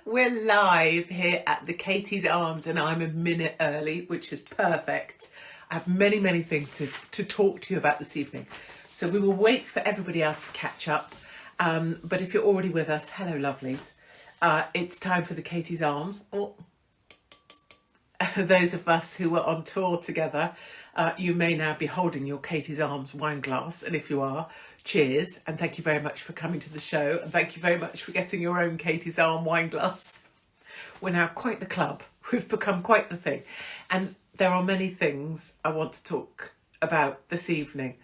We're live here at the Katie's Arms and I'm a minute early, which is perfect. I have many, many things to talk to you about this evening. So we will wait for everybody else to catch up. But if you're already with us, hello lovelies. It's time for the Katie's Arms. Oh. Those of us who were on tour together, you may now be holding your Katie's Arms wine glass. And if you are, cheers. And thank you very much for coming to the show. And thank you very much for getting your own Katie's Arm wine glass. We're now quite the club. We've become quite the thing. And there are many things I want to talk about this evening.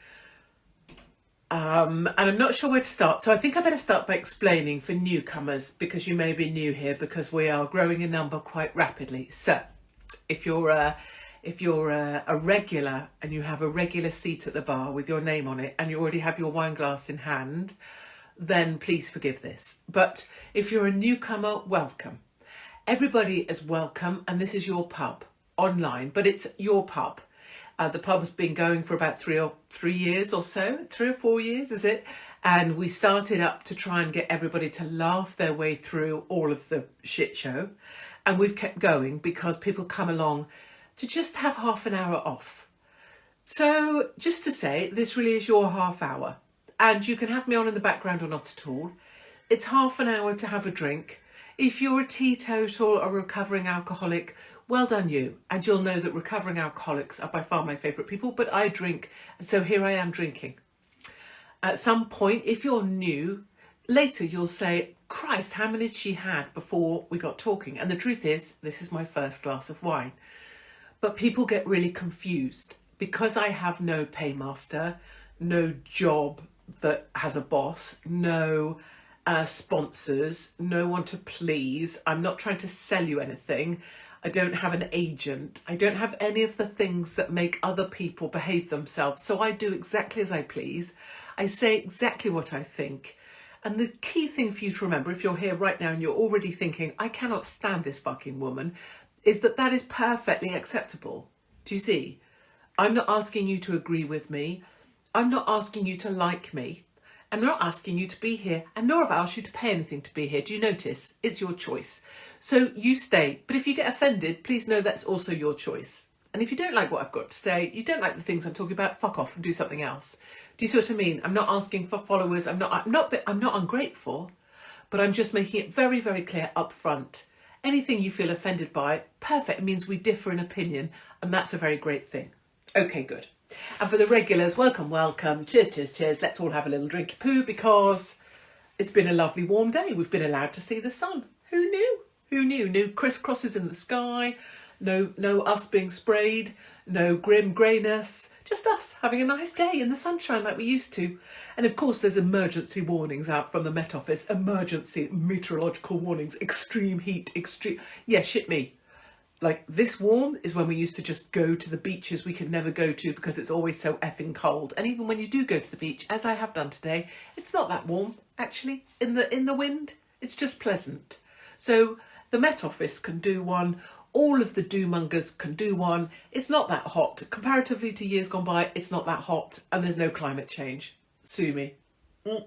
And I'm not sure where to start. So I think I better start by explaining for newcomers, because you may be new here, because we are growing in number quite rapidly. So if you're a regular and you have a regular seat at the bar with your name on it and you already have your wine glass in hand, then please forgive this. But if you're a newcomer, welcome. Everybody is welcome, and this is your pub online, but it's your pub. The pub has been going for about 3 years or so, 3 or 4 years, is it? And we started up to try and get everybody to laugh their way through all of the shit show. And we've kept going because people come along to just have half an hour off. So just to say, this really is your half hour. And you can have me on in the background or not at all. It's half an hour to have a drink. If you're a teetotal or recovering alcoholic, well done you. And you'll know that recovering alcoholics are by far my favourite people, but I drink, so here I am drinking. At some point, if you're new, later you'll say, Christ, how many she had before we got talking? And the truth is, this is my first glass of wine. But people get really confused because I have no paymaster, no job that has a boss, no sponsors, no one to please. I'm not trying to sell you anything. I don't have an agent. I don't have any of the things that make other people behave themselves. So I do exactly as I please. I say exactly what I think. And the key thing for you to remember, if you're here right now and you're already thinking, I cannot stand this fucking woman, is that that is perfectly acceptable. Do you see? I'm not asking you to agree with me. I'm not asking you to like me. I'm not asking you to be here, and nor have I asked you to pay anything to be here. Do you notice? It's your choice. So you stay. But if you get offended, please know that's also your choice. And if you don't like what I've got to say, you don't like the things I'm talking about, fuck off and do something else. Do you see what I mean? I'm not asking for followers. I'm not ungrateful, but I'm just making it very, very clear up front. Anything you feel offended by, perfect. It means we differ in opinion, and that's a very great thing. Okay, good. And for the regulars, welcome, welcome. Cheers, cheers, cheers. Let's all have a little drinky poo because it's been a lovely warm day. We've been allowed to see the sun. Who knew? Who knew? No crisscrosses in the sky. No us being sprayed, no grim greyness, just us having a nice day in the sunshine like we used to. And of course there's emergency warnings out from the Met Office, emergency meteorological warnings, extreme heat, shit me. Like this warm is when we used to just go to the beaches we could never go to because it's always so effing cold. And even when you do go to the beach, as I have done today, it's not that warm actually in the wind. It's just pleasant. So the Met Office can do one. All of the do-mongers can do one. It's not that hot. Comparatively to years gone by, it's not that hot. And there's no climate change. Sue me. You're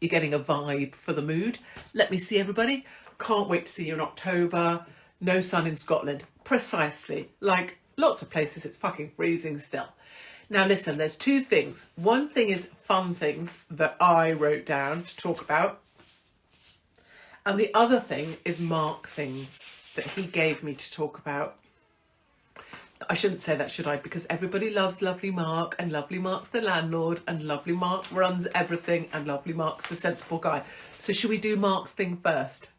getting a vibe for the mood. Let me see everybody. Can't wait to see you in October. No sun in Scotland. Precisely. Like lots of places, it's fucking freezing still. Now listen, there's two things. One thing is fun things that I wrote down to talk about. And the other thing is Mark things that he gave me to talk about. I shouldn't say that, should I? Because everybody loves Lovely Mark, and Lovely Mark's the landlord, and Lovely Mark runs everything, and Lovely Mark's the sensible guy. So should we do Mark's thing first?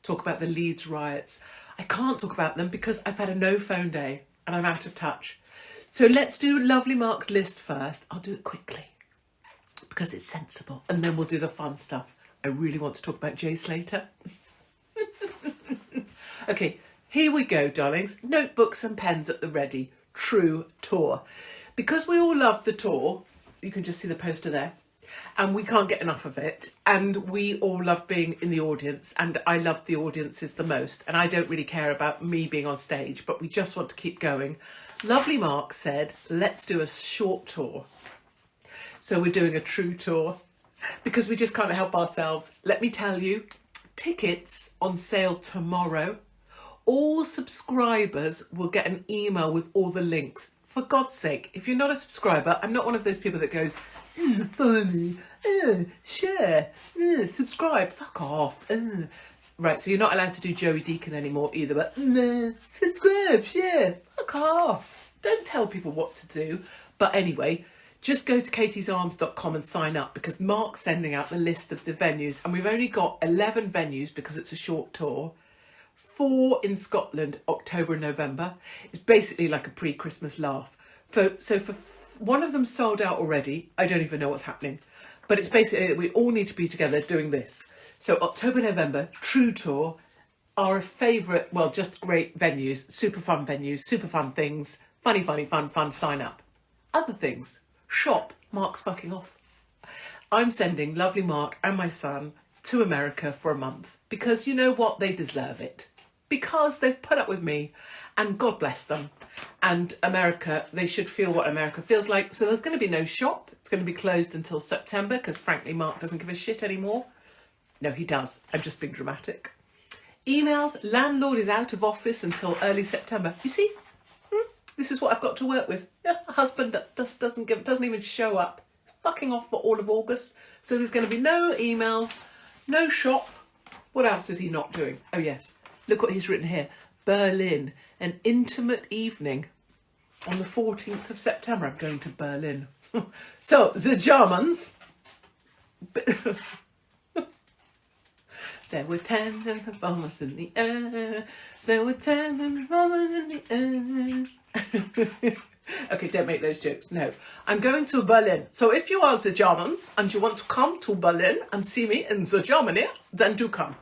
Talk about the Leeds riots. I can't talk about them because I've had a no phone day and I'm out of touch. So let's do Lovely Mark's list first. I'll do it quickly because it's sensible, and then we'll do the fun stuff. I really want to talk about Jay Slater. Okay, here we go, darlings. Notebooks and pens at the ready. True tour. Because we all love the tour, you can just see the poster there, and we can't get enough of it. And we all love being in the audience, and I love the audiences the most. And I don't really care about me being on stage, but we just want to keep going. Lovely Mark said, let's do a short tour. So we're doing a true tour. because we just can't help ourselves. Let me tell you, tickets on sale tomorrow. All subscribers will get an email with all the links. For God's sake, if you're not a subscriber, I'm not one of those people that goes, follow me, share, subscribe, fuck off. Right, so you're not allowed to do Joey Deacon anymore either, but subscribe, share, fuck off. Don't tell people what to do. But anyway, just go to katiesarms.com and sign up, because Mark's sending out the list of the venues, and we've only got 11 venues because it's a short tour. 4 in Scotland, October and November. It's basically like a pre-Christmas laugh. So for one of them sold out already. I don't even know what's happening. But it's basically that we all need to be together doing this. So October, November, True Tour, our favourite, well, just great venues, super fun things, fun, sign up. Other things, shop, Mark's fucking off. I'm sending lovely Mark and my son to America for a month, because you know what, they deserve it. Because they've put up with me, and God bless them. And America, they should feel what America feels like. So there's going to be no shop. It's going to be closed until September, because frankly, Mark doesn't give a shit anymore. No, he does. I'm just being dramatic. Emails, landlord is out of office until early September. You see, this is what I've got to work with. Yeah, a husband that doesn't even show up. Fucking off for all of August. So there's going to be no emails, no shop. What else is he not doing? Oh yes. Look what he's written here. Berlin, an intimate evening on the 14th of September. I'm going to Berlin. So, the Germans. There were 10 bombers in the air. There were 10 bombers in the air. Okay, don't make those jokes. No, I'm going to Berlin. So if you are the Germans and you want to come to Berlin and see me in the Germany, then do come.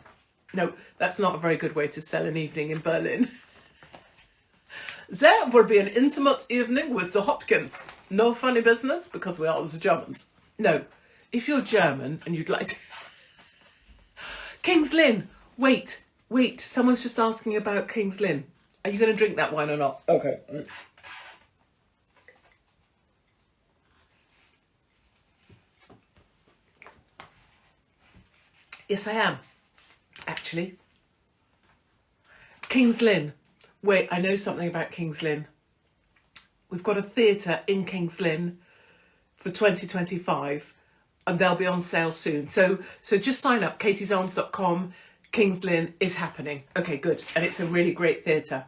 No, that's not a very good way to sell an evening in Berlin. There will be an intimate evening with the Hopkins. No funny business, because we are the Germans. No, if you're German and you'd like to... King's Lynn, wait, someone's just asking about King's Lynn. Are you going to drink that wine or not? Okay. Yes, I am, actually. King's Lynn. Wait, I know something about King's Lynn. We've got a theatre in King's Lynn for 2025, and they'll be on sale soon. So just sign up, katiesarms.com. King's Lynn is happening. Okay, good. And it's a really great theatre.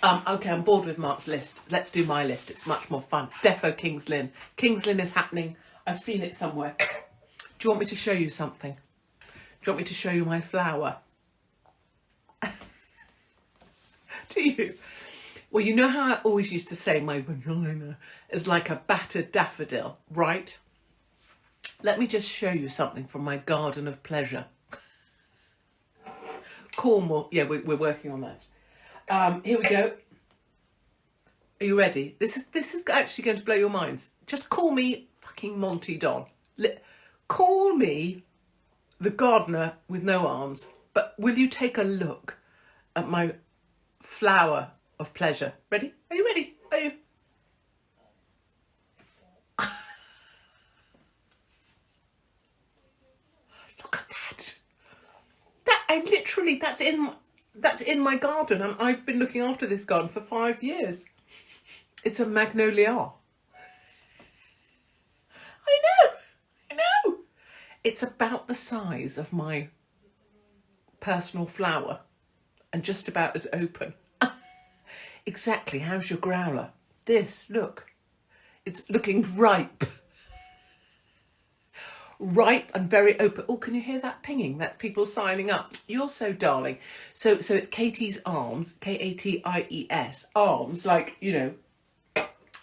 Okay, I'm bored with Mark's list. Let's do my list. It's much more fun. Defo King's Lynn. King's Lynn is happening. I've seen it somewhere. Do you want me to show you something? Do you want me to show you my flower? Do you? Well, you know how I always used to say my vagina is like a battered daffodil, right? Let me just show you something from my garden of pleasure. Cornwall. Yeah, we're working on that. Here we go. Are you ready? This is actually going to blow your minds. Just call me fucking Monty Don. Call me the gardener with no arms. But will you take a look at my flower of pleasure? Ready? Are you ready? Are you? Look at that. That's in my garden, and I've been looking after this garden for 5 years. It's a magnolia. I know. It's about the size of my personal flower and just about as open. Exactly. How's your growler? This, look. It's looking ripe. Ripe and very open. Oh, can you hear that pinging? That's people signing up. You're so darling. So it's Katie's Arms, K-A-T-I-E-S, arms, like, you know,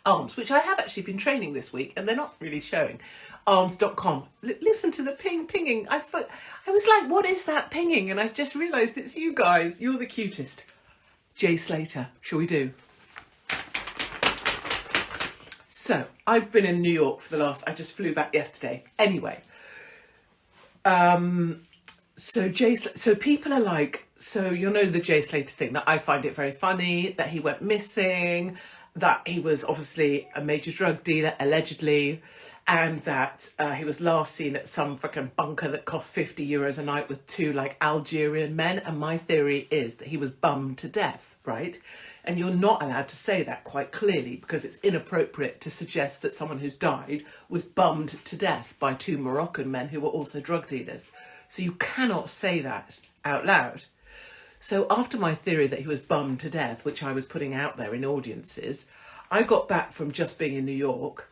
arms, which I have actually been training this week, and they're not really showing. Arms.com. Listen to the pinging. I was like, what is that pinging? And I've just realised it's you guys. You're the cutest. Jay Slater, shall we do? So, I've been in New York I just flew back yesterday. Anyway, so people are like, so you'll know the Jay Slater thing, that I find it very funny, that he went missing, that he was obviously a major drug dealer, allegedly, and that he was last seen at some freaking bunker that cost €50 a night with two like Algerian men. And my theory is that he was bummed to death, right? And you're not allowed to say that quite clearly because it's inappropriate to suggest that someone who's died was bummed to death by two Moroccan men who were also drug dealers. So you cannot say that out loud. So after my theory that he was bummed to death, which I was putting out there in audiences, I got back from just being in New York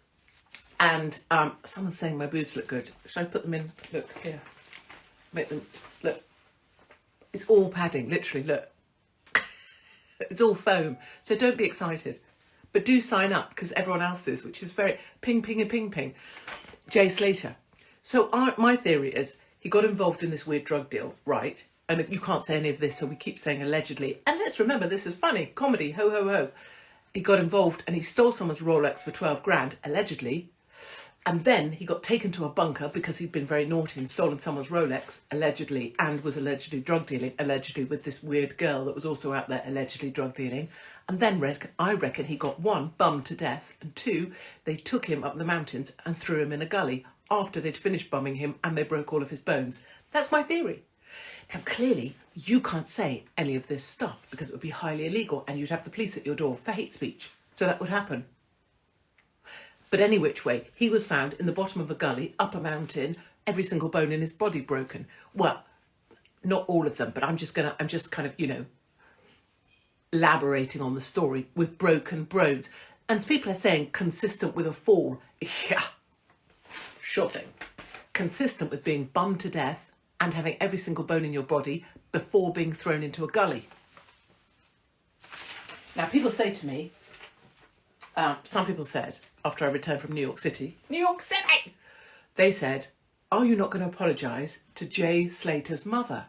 and someone's saying my boobs look good. Should I put them in? Look, here. Make them, look. It's all padding, literally, look. It's all foam. So don't be excited. But do sign up because everyone else is, which is very ping, ping and ping, ping. Jay Slater. So my theory is he got involved in this weird drug deal, right? And you can't say any of this, so we keep saying allegedly. And let's remember, this is funny, comedy, ho, ho, ho. He got involved and he stole someone's Rolex for 12 grand, allegedly. And then he got taken to a bunker because he'd been very naughty and stolen someone's Rolex, allegedly, and was allegedly drug dealing, allegedly, with this weird girl that was also out there allegedly drug dealing. And then I reckon he got one, bummed to death, and two, they took him up the mountains and threw him in a gully after they'd finished bumming him and they broke all of his bones. That's my theory. Now, clearly, you can't say any of this stuff because it would be highly illegal and you'd have the police at your door for hate speech. So that would happen. But any which way, he was found in the bottom of a gully, up a mountain, every single bone in his body broken. Well, not all of them, but I'm just kind of, elaborating on the story with broken bones. And people are saying consistent with a fall. Yeah, sure thing. Consistent with being bummed to death and having every single bone in your body before being thrown into a gully. Now, people say to me, some people said, after I returned from New York City, they said, are you not going to apologise to Jay Slater's mother?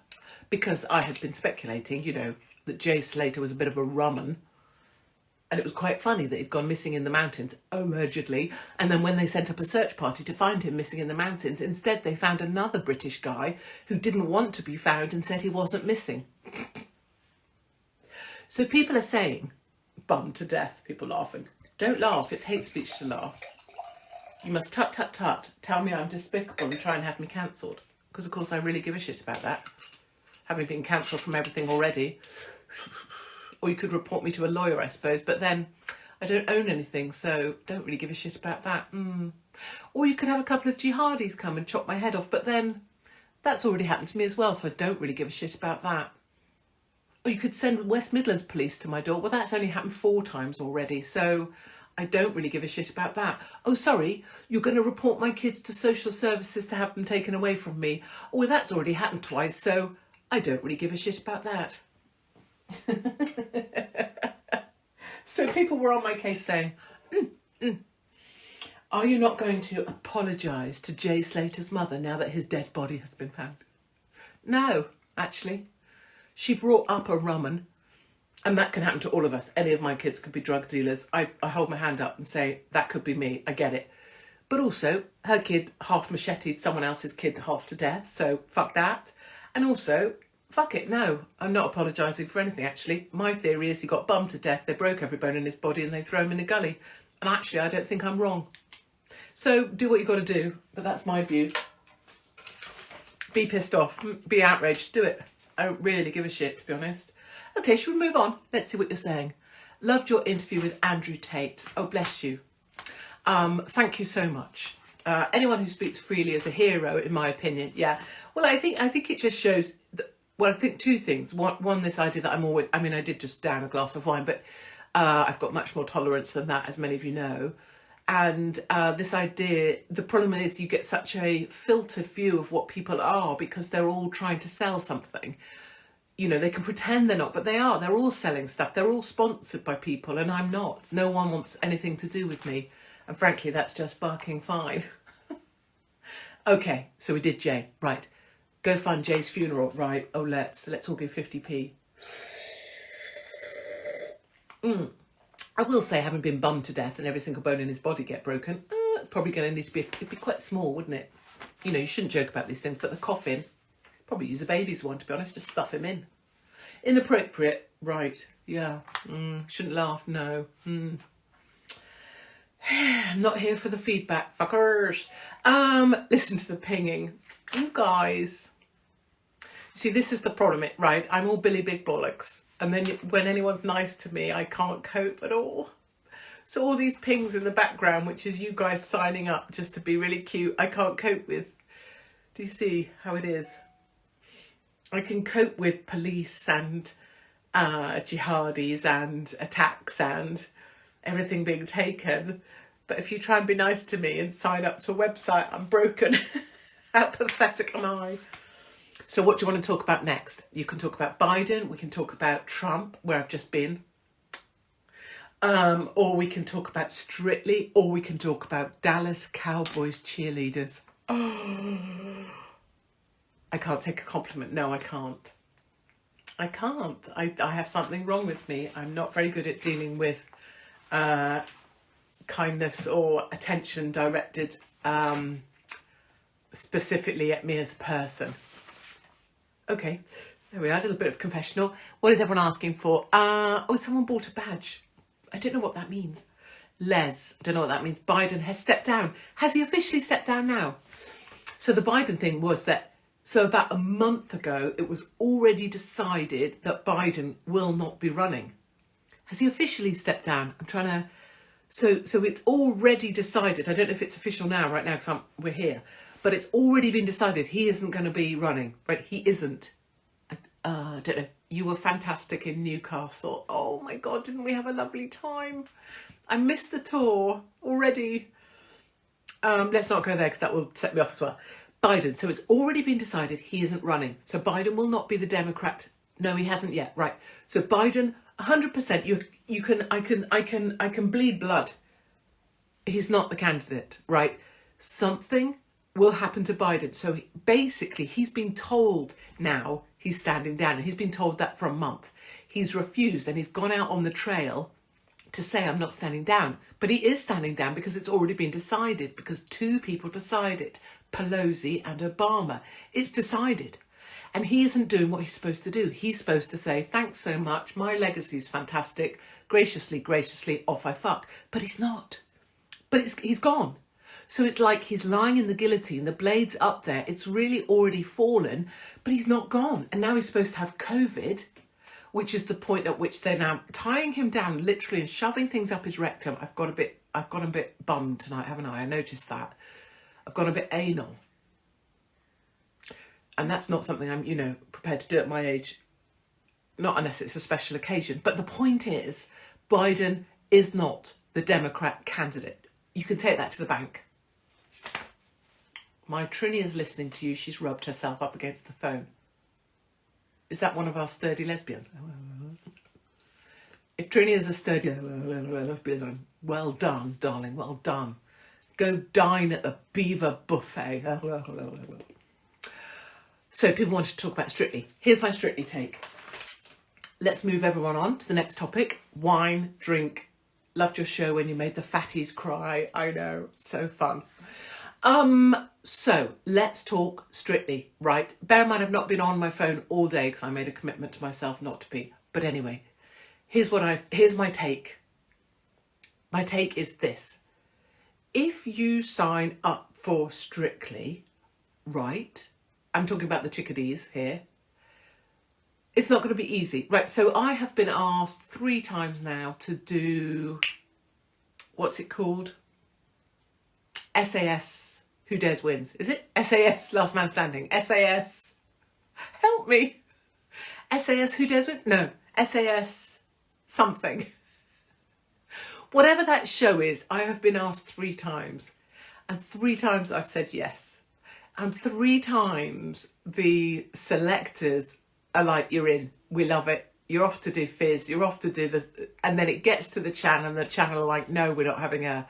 Because I had been speculating, that Jay Slater was a bit of a rumman. And it was quite funny that he'd gone missing in the mountains, allegedly. And then when they sent up a search party to find him missing in the mountains, instead they found another British guy who didn't want to be found and said he wasn't missing. So people are saying, bummed to death, people laughing. Don't laugh, it's hate speech to laugh. You must tut, tut, tut, tell me I'm despicable and try and have me cancelled. Because, of course, I really give a shit about that. Having been cancelled from everything already. Or you could report me to a lawyer, I suppose. But then I don't own anything, so don't really give a shit about that. Or you could have a couple of jihadis come and chop my head off. But then that's already happened to me as well, so I don't really give a shit about that. Or you could send West Midlands police to my door. Well, that's only happened 4 times already, so I don't really give a shit about that. Oh, sorry, you're going to report my kids to social services to have them taken away from me. Oh, well, that's already happened twice, so I don't really give a shit about that. So people were on my case saying, are you not going to apologise to Jay Slater's mother now that his dead body has been found? No, actually. She brought up a rumman, and that can happen to all of us. Any of my kids could be drug dealers. I hold my hand up and say, that could be me, I get it. But also, her kid half macheted someone else's kid half to death, so fuck that. And also, fuck it, no, I'm not apologising for anything, actually. My theory is he got bummed to death, they broke every bone in his body and they throw him in a gully. And actually, I don't think I'm wrong. So do what you got to do, but that's my view. Be pissed off, be outraged, do it. I don't really give a shit, to be honest. Okay, should we move on? Let's see what you're saying. Loved your interview with Andrew Tate. Oh, bless you. Thank you so much. Anyone who speaks freely is a hero, in my opinion. Yeah. Well, I think it just shows that, well, I think 2 things. One, this idea that I'm always, I mean, I did just down a glass of wine, but I've got much more tolerance than that, as many of you know. And this idea, the problem is you get such a filtered view of what people are because they're all trying to sell something. They can pretend they're not, but they are. They're all selling stuff. They're all sponsored by people, and I'm not. No one wants anything to do with me. And frankly, that's just barking fine. Okay, so we did Jay. Right. Go fund Jay's funeral. Right. Oh, let's all give 50p. I will say, having been bummed to death and every single bone in his body get broken, it's probably going to need to be, it'd be quite small, wouldn't it? You shouldn't joke about these things, but the coffin, probably use a baby's one, to be honest, just stuff him in. Inappropriate, right, yeah, shouldn't laugh, no. I'm not here for the feedback, fuckers. Listen to the pinging. You guys. See, this is the problem, right? I'm all Billy Big Bollocks. And then when anyone's nice to me, I can't cope at all. So all these pings in the background, which is you guys signing up just to be really cute, I can't cope with. Do you see how it is? I can cope with police and jihadis and attacks and everything being taken. But if you try and be nice to me and sign up to a website, I'm broken. How pathetic am I? So what do you want to talk about next? You can talk about Biden. We can talk about Trump, where I've just been. Or we can talk about Strictly, or we can talk about Dallas Cowboys cheerleaders. Oh, I can't take a compliment. No, I can't. I can't. I have something wrong with me. I'm not very good at dealing with kindness or attention directed specifically at me as a person. Okay, there we are, a little bit of confessional. What is everyone asking for? Oh, someone bought a badge. I don't know what that means. Les, I don't know what that means. Biden has stepped down. Has he officially stepped down now? So the Biden thing was that, so about a month ago, it was already decided that Biden will not be running. Has he officially stepped down? I'm trying to... So it's already decided. I don't know if it's official now, right now, because we're here. But it's already been decided he isn't going to be running, right? He isn't. I don't know. You were fantastic in Newcastle. Oh my God, didn't we have a lovely time? I missed the tour already. Let's not go there because that will set me off as well. Biden. So it's already been decided he isn't running. So Biden will not be the Democrat. No, he hasn't yet. Right. So Biden, 100%. I can bleed blood. He's not the candidate, right? Something will happen to Biden. So basically, he's been told now he's standing down. And he's been told that for a month. He's refused and he's gone out on the trail to say, I'm not standing down. But he is standing down because it's already been decided, because two people decided, Pelosi and Obama. It's decided. And he isn't doing what he's supposed to do. He's supposed to say, thanks so much. My legacy's fantastic. Graciously, off I fuck. But he's not. But he's gone. So it's like he's lying in the guillotine, the blade's up there, it's really already fallen, but he's not gone. And now he's supposed to have COVID, which is the point at which they're now tying him down literally and shoving things up his rectum. I've gone a bit bummed tonight, haven't I? I noticed that. I've gone a bit anal. And that's not something I'm, prepared to do at my age. Not unless it's a special occasion. But the point is, Biden is not the Democrat candidate. You can take that to the bank. My Trini is listening to you. She's rubbed herself up against the phone. Is that one of our sturdy lesbians? If Trini is a sturdy lesbian, well done, darling, well done. Go dine at the Beaver Buffet. So people wanted to talk about Strictly. Here's my Strictly take. Let's move everyone on to the next topic. Wine, drink. Loved your show when you made the fatties cry. I know, so fun. So let's talk Strictly, right? Bear in mind, I've not been on my phone all day because I made a commitment to myself not to be. But anyway, here's my take. My take is this. If you sign up for Strictly, right? I'm talking about the chickadees here. It's not going to be easy, right? So I have been asked 3 times now to do, what's it called? SAS, Who Dares Wins. Is it? SAS, Last Man Standing. SAS, help me. SAS, Who Dares Wins? No, SAS something. Whatever that show is, I have been asked 3 times. And 3 times I've said yes. And 3 times the selectors are like, you're in, we love it, you're off to do Fizz, you're off to do the... And then it gets to the channel and the channel are like, no, we're not having a...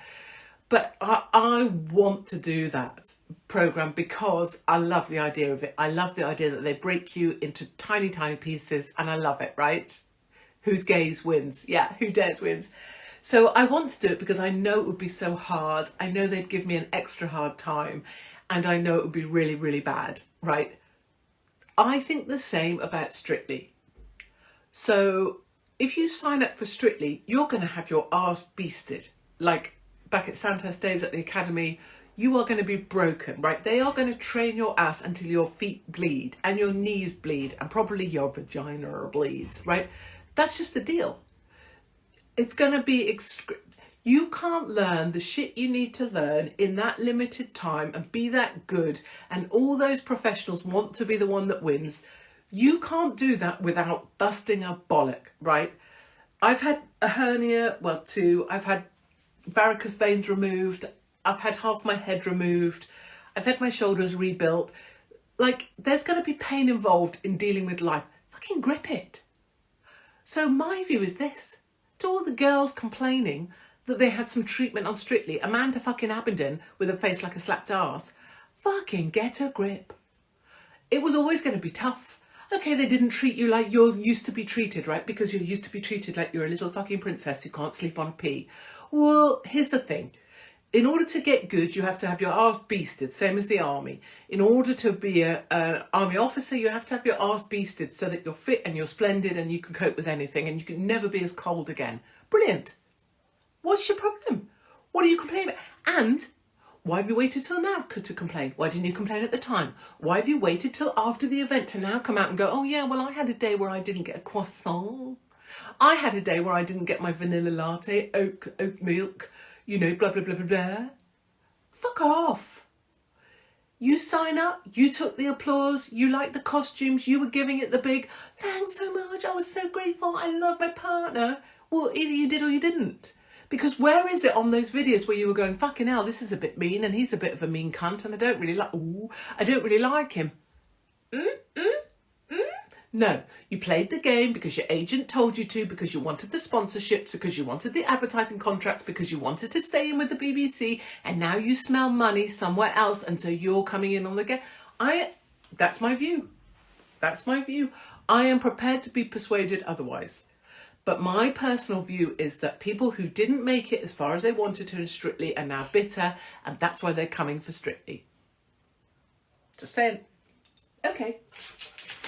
But I want to do that programme because I love the idea of it. I love the idea that they break you into tiny, tiny pieces and I love it, right? Who's gays wins. Yeah, Who Dares wins. So I want to do it because I know it would be so hard. I know they'd give me an extra hard time and I know it would be really, really bad, right? I think the same about Strictly. So if you sign up for Strictly, you're going to have your arse beasted, like back at Sandhurst Days at the academy, you are going to be broken, right? They are going to train your ass until your feet bleed and your knees bleed and probably your vagina bleeds, right? That's just the deal. It's going to be... You can't learn the shit you need to learn in that limited time and be that good, and all those professionals want to be the one that wins. You can't do that without busting a bollock, right? I've had a hernia, well, 2. I've had varicose veins removed. I've had half my head removed. I've had my shoulders rebuilt. Like, there's going to be pain involved in dealing with life. Fucking grip it. So my view is this. To all the girls complaining that they had some treatment on Strictly, Amanda fucking Abingdon with a face like a slapped arse, fucking get a grip. It was always going to be tough. Okay, they didn't treat you like you're used to be treated, right? Because you're used to be treated like you're a little fucking princess who can't sleep on a pea. Well, here's the thing. In order to get good, you have to have your arse beasted, same as the army. In order to be an army officer, you have to have your arse beasted so that you're fit and you're splendid and you can cope with anything and you can never be as cold again. Brilliant. What's your problem? What are you complaining about? And why have you waited till now to complain? Why didn't you complain at the time? Why have you waited till after the event to now come out and go, oh yeah, well, I had a day where I didn't get a croissant. I had a day where I didn't get my vanilla latte, oat milk, you know, blah, blah, blah, blah, blah. Fuck off. You sign up, you took the applause, you liked the costumes, you were giving it the big, thanks so much, I was so grateful, I love my partner. Well, either you did or you didn't. Because where is it on those videos where you were going, fucking hell, this is a bit mean and he's a bit of a mean cunt and I don't really like him. No, you played the game because your agent told you to, because you wanted the sponsorships, because you wanted the advertising contracts, because you wanted to stay in with the BBC, and now you smell money somewhere else and so you're coming in on the game. That's my view. That's my view. I am prepared to be persuaded otherwise. But my personal view is that people who didn't make it as far as they wanted to in Strictly are now bitter, and that's why they're coming for Strictly. Just saying. Okay.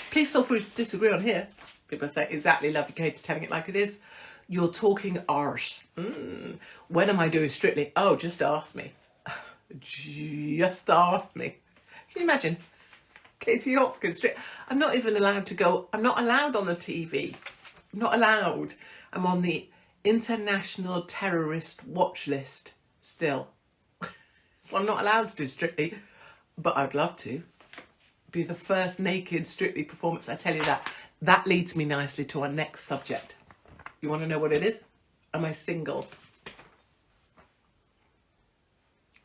Please feel free to disagree on here. People say, exactly, lovely Katie, telling it like it is. You're talking arse. When am I doing Strictly? Oh, just ask me. Just ask me. Can you imagine? Katie Hopkins, I'm not even allowed to go. I'm not allowed on the TV. I'm not allowed. I'm on the international terrorist watch list still. So I'm not allowed to do Strictly, but I'd love to. Be the first naked Strictly performance. I tell you that. That leads me nicely to our next subject. You want to know what it is? Am I single?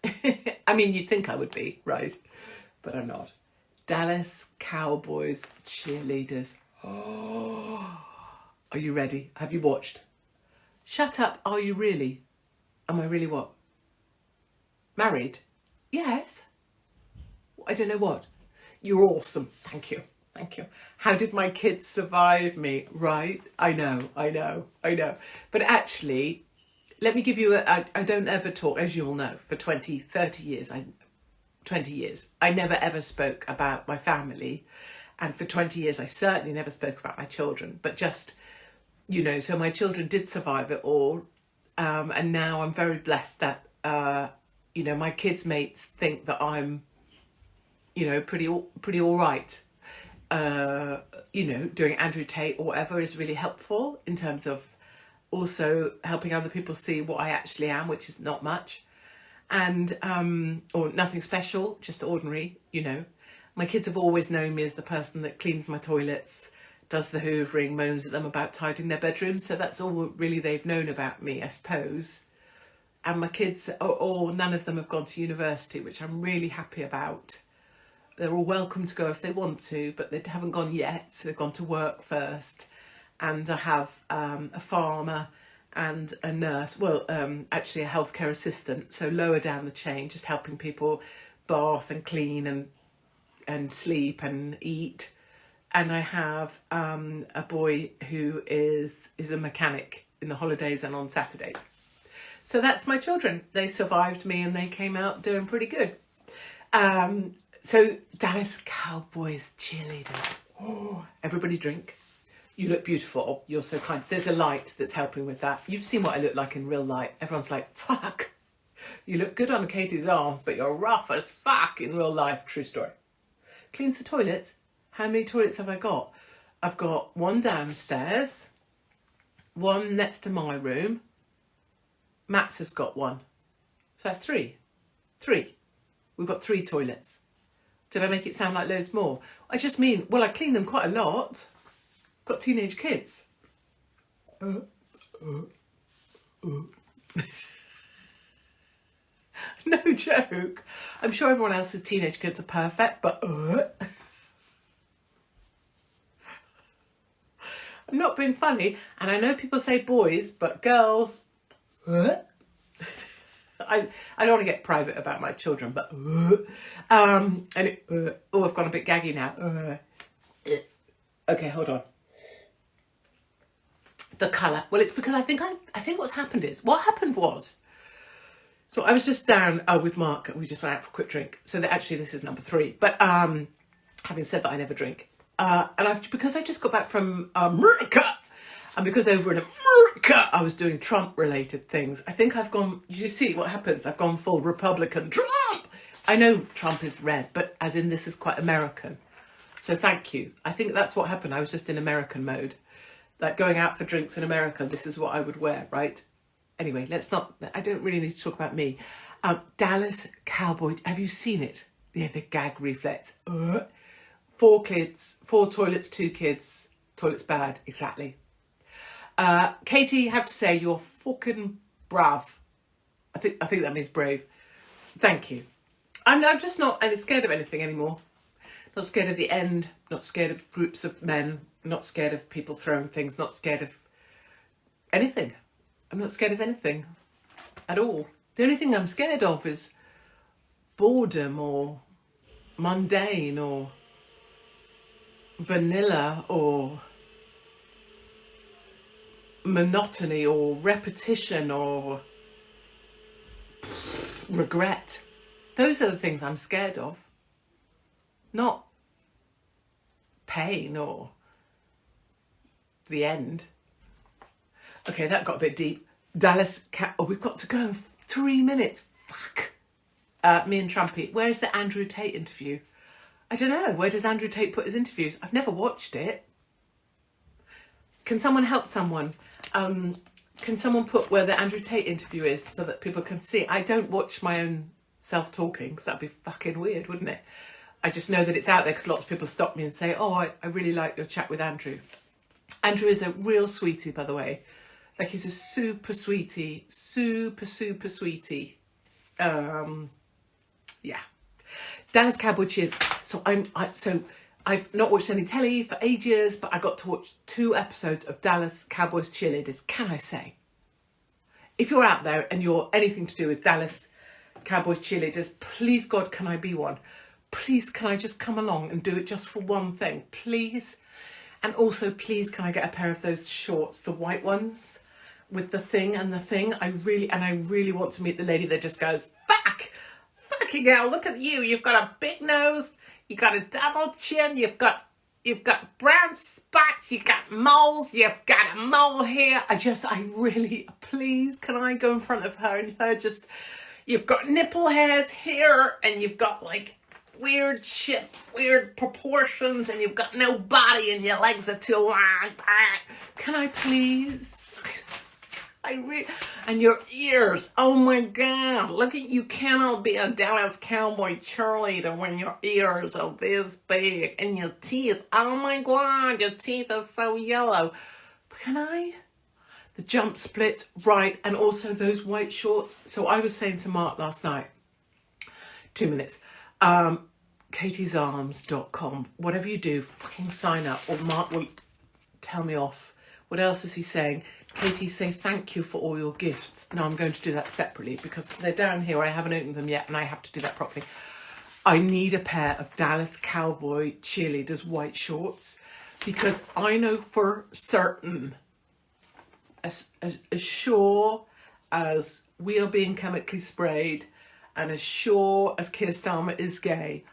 I mean, you'd think I would be, right? But I'm not. Dallas Cowboys cheerleaders. Oh. Are you ready? Have you watched? Shut up. Are you really? Am I really what? Married? Yes. I don't know what. You're awesome. Thank you. Thank you. How did my kids survive me? Right? I know. But actually, let me give you I don't ever talk, as you all know, for 20, 30 years. 20 years. I never ever spoke about my family. And for 20 years, I certainly never spoke about my children. But just, you know, so my children did survive it all. And now I'm very blessed that, you know, my kids' mates think that I'm, you know, pretty all right. You know, doing Andrew Tate or whatever is really helpful in terms of also helping other people see what I actually am, which is not much. And, or nothing special, just ordinary, you know. My kids have always known me as the person that cleans my toilets, does the hoovering, moans at them about tidying their bedrooms. So that's all really they've known about me, I suppose. And my kids, none of them have gone to university, which I'm really happy about. They're all welcome to go if they want to, but they haven't gone yet. So they've gone to work first. And I have a farmer and a nurse, well, actually a healthcare assistant. So lower down the chain, just helping people bath and clean and sleep and eat. And I have a boy who is a mechanic in the holidays and on Saturdays. So that's my children. They survived me and they came out doing pretty good. So Dallas Cowboys cheerleaders. Oh, everybody drink. You look beautiful. You're so kind. There's a light that's helping with that. You've seen what I look like in real light. Everyone's like, fuck. You look good on Katie's arms, but you're rough as fuck in real life. True story. Cleans the toilets. How many toilets have I got? I've got one downstairs, one next to my room. Max has got one. So that's three. We've got 3 toilets. Did I make it sound like loads more? I just mean, well, I clean them quite a lot. Got teenage kids. No joke. I'm sure everyone else's teenage kids are perfect, but I'm not being funny. And I know people say boys, but girls. I don't want to get private about my children, but I've gone a bit gaggy now. Okay, hold on. The colour. Well, it's because I think what's happened is, what happened was, so I was just down with Mark. We just went out for a quick drink. So that actually this is number 3. But having said that, I never drink. Because I just got back from America, and because over in America I was doing Trump-related things, I think I've gone, you see what happens? I've gone full Republican Trump. I know Trump is red, but as in this is quite American. So thank you. I think that's what happened. I was just in American mode. Like going out for drinks in America, this is what I would wear, right? Anyway, I don't really need to talk about me. Dallas Cowboy, have you seen it? Yeah, the gag reflex. 4 kids, 4 toilets, 2 kids. Toilet's bad, exactly. Katie, I have to say, you're fucking brav. I think that means brave. Thank you. I'm just not scared of anything anymore. Not scared of the end. Not scared of groups of men. Not scared of people throwing things. Not scared of anything. I'm not scared of anything at all. The only thing I'm scared of is boredom or mundane or vanilla or monotony or repetition or regret. Those are the things I'm scared of. Not pain or the end. Okay, that got a bit deep. Dallas we've got to go in 3 minutes. Fuck. Me and Trumpy. Where's the Andrew Tate interview? I don't know. Where does Andrew Tate put his interviews? I've never watched it. Can someone help someone? Can someone put where the Andrew Tate interview is so that people can see? I don't watch my own self-talking because that'd be fucking weird, wouldn't it? I just know that it's out there because lots of people stop me and say, oh, I really like your chat with Andrew. Andrew is a real sweetie, by the way. Like, he's a super sweetie. Super, super sweetie. Yeah. Dallas Cowboy Cheer. So I've not watched any telly for ages, but I got to watch 2 episodes of Dallas Cowboys Cheerleaders. Can I say, if you're out there and you're anything to do with Dallas Cowboys Cheerleaders, please God, can I be one? Please, can I just come along and do it just for one thing, please? And also, please, can I get a pair of those shorts, the white ones with the thing and the thing? I really want to meet the lady that just goes, fucking hell, look at you. You've got a big nose. You've got a double chin. You've got brown spots. You've got moles. You've got a mole here. Please, can I go in front of her and her just, you've got nipple hairs here and you've got like weird shit, weird proportions, and you've got no body and your legs are too long. Can I please? And your ears, oh my God, look at you, cannot be a Dallas Cowboy cheerleader when your ears are this big, and your teeth, oh my God, your teeth are so yellow. But can I? The jump split, right, and also those white shorts. So I was saying to Mark last night, 2 minutes, katiesarms.com, whatever you do, fucking sign up, or Mark will tell me off. What else is he saying? Katie, say thank you for all your gifts. No, I'm going to do that separately because they're down here. I haven't opened them yet and I have to do that properly. I need a pair of Dallas Cowboy Cheerleaders white shorts because I know for certain, as sure as we are being chemically sprayed and as sure as Keir Starmer is gay,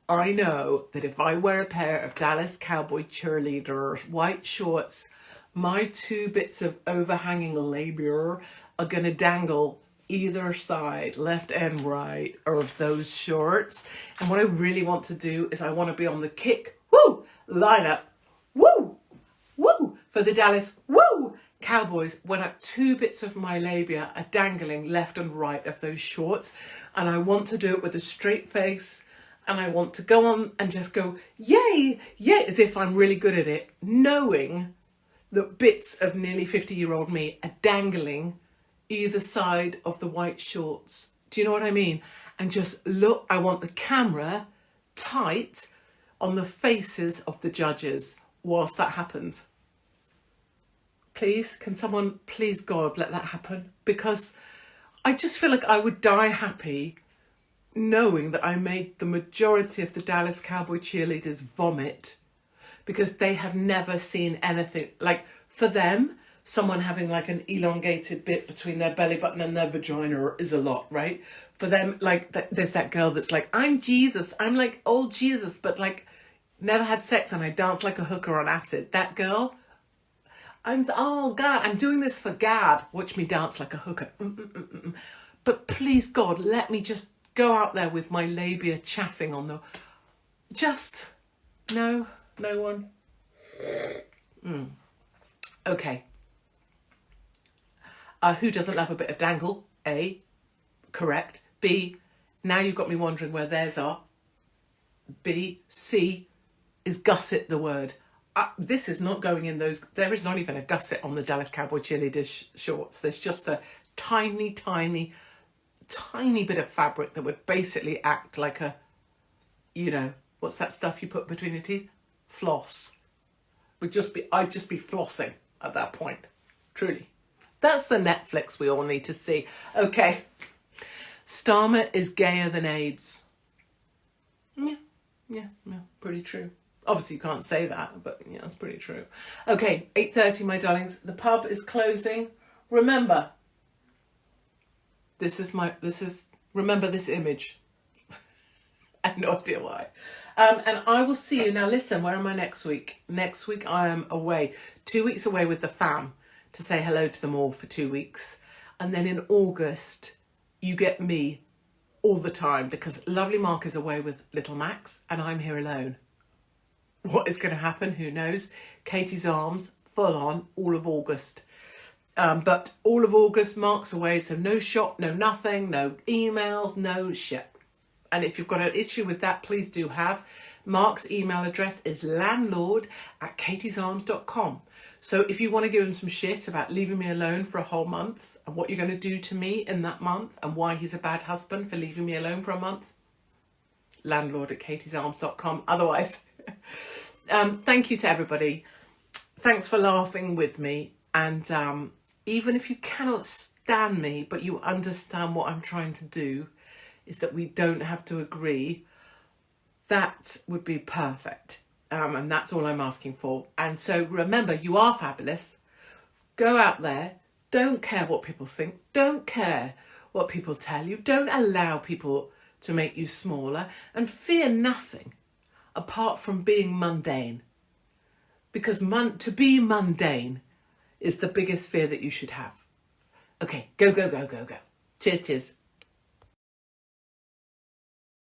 I know that if I wear a pair of Dallas Cowboy Cheerleaders white shorts, my 2 bits of overhanging labia are going to dangle either side, left and right, of those shorts. And what I really want to do is I want to be on the kick, woo, lineup, woo, woo, for the Dallas, woo, Cowboys, when 2 bits of my labia are dangling left and right of those shorts. And I want to do it with a straight face. And I want to go on and just go, yay, yay, as if I'm really good at it, knowing that bits of nearly 50-year-old me are dangling either side of the white shorts. Do you know what I mean? And just look, I want the camera tight on the faces of the judges whilst that happens. Please, can someone, please God, let that happen? Because I just feel like I would die happy knowing that I made the majority of the Dallas Cowboy cheerleaders vomit, because they have never seen anything. Like, for them, someone having like an elongated bit between their belly button and their vagina is a lot, right? For them, like, there's that girl that's like, I'm Jesus, I'm like old Jesus, but like never had sex and I dance like a hooker on acid. That girl, oh God, I'm doing this for God. Watch me dance like a hooker. But please God, let me just go out there with my labia chaffing on the, no one. Okay. Who doesn't love a bit of dangle? A, correct. B, now you've got me wondering where theirs are. B, C, is gusset the word? This is not going in those. There is not even a gusset on the Dallas Cowboy cheerleaders shorts. There's just a tiny, tiny, tiny bit of fabric that would basically act like a, you know, what's that stuff you put between your teeth? Floss. I'd just be flossing at that point. Truly. That's the Netflix we all need to see. Okay. Starmer is gayer than AIDS. Yeah, pretty true. Obviously you can't say that, but yeah, that's pretty true. Okay, 8:30, my darlings. The pub is closing. Remember, remember this image. I have no idea why. And I will see you. Now listen, where am I next week? Next week I am away. 2 weeks away with the fam to say hello to them all for 2 weeks. And then in August, you get me all the time, because lovely Mark is away with little Max and I'm here alone. What is going to happen? Who knows? Katie's arms, full on, all of August. But all of August, Mark's away, so no shop, no nothing, no emails, no shit. And if you've got an issue with that, please do have. Mark's email address is landlord@katiesarms.com. So if you want to give him some shit about leaving me alone for a whole month and what you're going to do to me in that month and why he's a bad husband for leaving me alone for a month, landlord@katiesarms.com. Otherwise, thank you to everybody. Thanks for laughing with me. And even if you cannot stand me, but you understand what I'm trying to do, is that we don't have to agree, that would be perfect. And that's all I'm asking for. And so remember, you are fabulous. Go out there. Don't care what people think. Don't care what people tell you. Don't allow people to make you smaller. And fear nothing apart from being mundane. Because to be mundane is the biggest fear that you should have. Okay, go, go, go, go, go. Cheers, cheers.